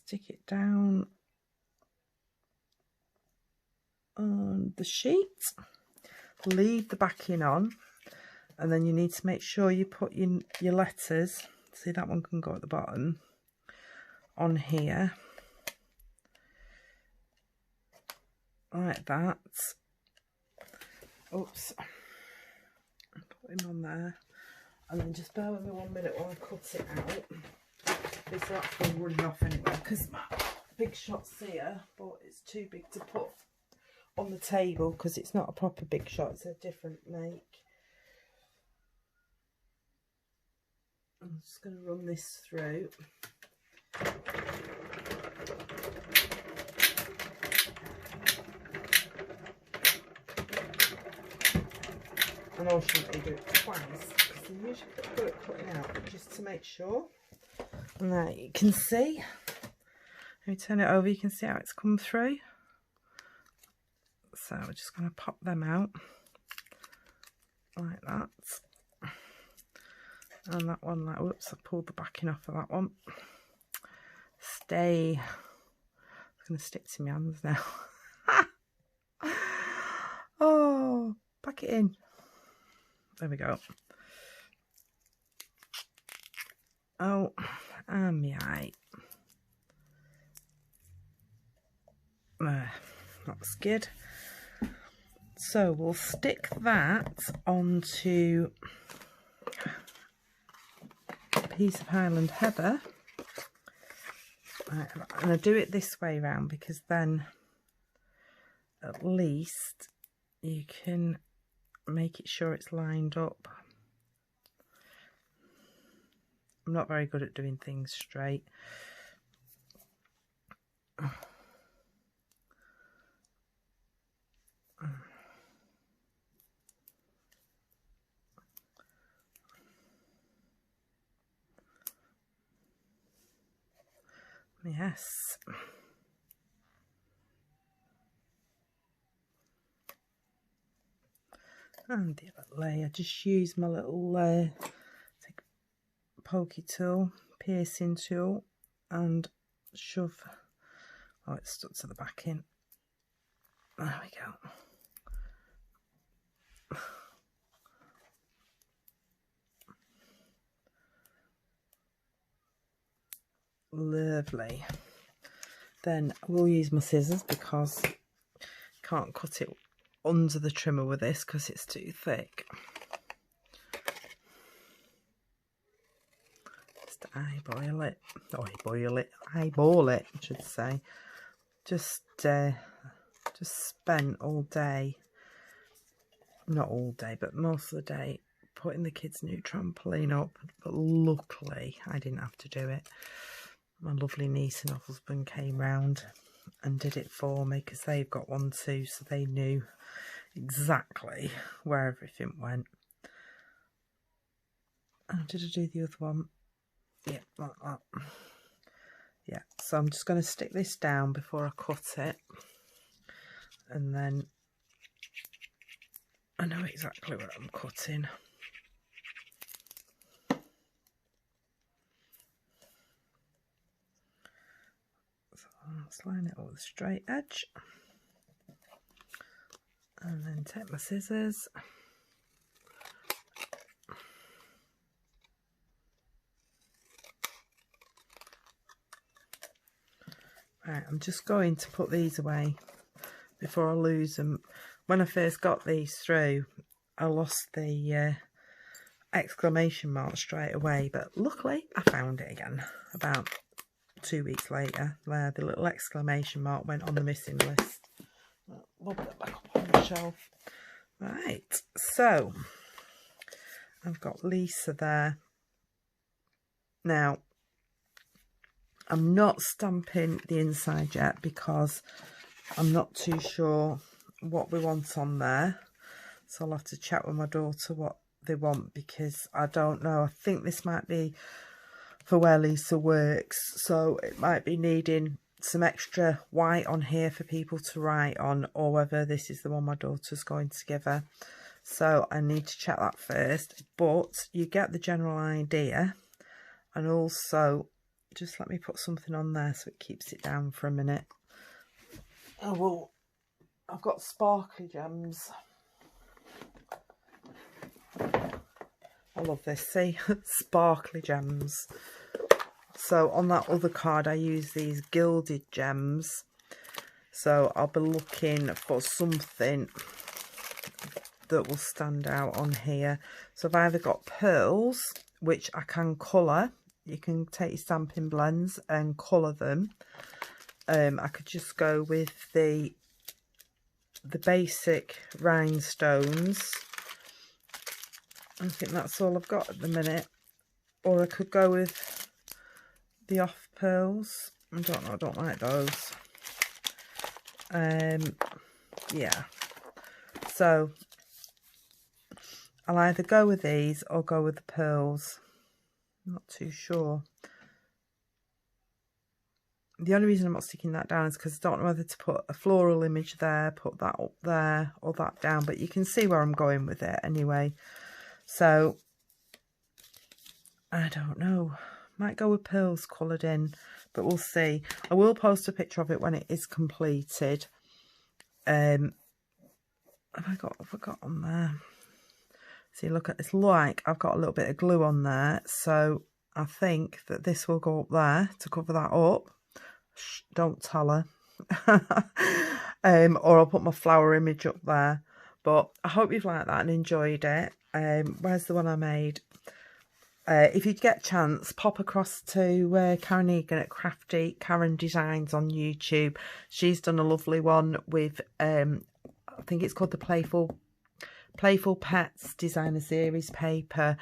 stick it down on the sheet, leave the backing on, and then you need to make sure you put your letters, see that one can go at the bottom, on here like that. Oops, put him on there, and then just bear with me 1 minute while I cut it out. This will actually running off anyway because my big shot's here, but it's too big to put on the table because it's not a proper big shot, it's a different make. I'm just going to run this through. And I shouldn't do it twice because I usually put it cutting out just to make sure. And there you can see. Let me turn it over, you can see how it's come through. So we're just going to pop them out like that. And that one, like, whoops, I pulled the backing off of that one. Stay. It's going to stick to my hands now. Oh, pack it in. There we go. Oh, and my eye. There, that's good. So we'll stick that onto a piece of Highland Heather. Right, and I do it this way round because then at least you can make it sure it's lined up. I'm not very good at doing things straight. Yes. And the other layer, just use my little take a pokey tool, piercing tool, and shove. Oh, it's stuck to the backing. There we go. Lovely. Then we'll use my scissors because I can't cut it under the trimmer with this because it's too thick. Just eyeball it. Eyeball it, I should say. Just spent all day, not all day, but most of the day putting the kids' new trampoline up. But luckily, I didn't have to do it. My lovely niece and husband came round and did it for me because they've got one too, so they knew exactly where everything went. Oh, did I do the other one? Yeah, like that. Yeah, so I'm just going to stick this down before I cut it, and then I know exactly what I'm cutting. Let's line it up with a straight edge, and then take my scissors, right, I'm just going to put these away before I lose them. When I first got these through, I lost the exclamation mark straight away, but luckily I found it again about 2 weeks later. There, the little exclamation mark went on the missing list. I'll put it back up on the shelf. Right, so I've got Lisa there. Now, I'm not stamping the inside yet because I'm not too sure what we want on there. So I'll have to chat with my daughter what they want because I don't know. I think this might be for where Lisa works, so it might be needing some extra white on here for people to write on, or whether this is the one my daughter's going to give her. So I need to check that first, but you get the general idea, and also just let me put something on there so it keeps it down for a minute. Oh well, I've got sparkly gems. I love this, see, sparkly gems. So on that other card I use these gilded gems, so I'll be looking for something that will stand out on here. So I've either got pearls, which I can colour. You can take your stamping blends and colour them. I could just go with the basic rhinestones. I think that's all I've got at the minute. Or I could go with the off pearls. I don't know, I don't like those. Yeah. So I'll either go with these or go with the pearls. I'm not too sure. The only reason I'm not sticking that down is because I don't know whether to put a floral image there, put that up there, or that down. But you can see where I'm going with it anyway. So, I don't know. Might go with pearls coloured in, but we'll see. I will post a picture of it when it is completed. Have I got on there? See, look at, it's like I've got a little bit of glue on there. So, I think that this will go up there to cover that up. Shh, don't tell her. Or I'll put my flower image up there. But I hope you've liked that and enjoyed it. Where's the one I made? If you get a chance, pop across to Karen Egan at Craftykarendesigns on YouTube. She's done a lovely one with, I think it's called the Playful Pets Designer Series paper.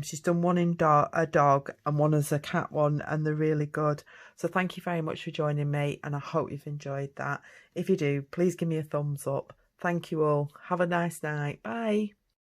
She's done one in a dog and one as a cat one, and they're really good. So thank you very much for joining me, and I hope you've enjoyed that. If you do, please give me a thumbs up. Thank you all. Have a nice night. Bye.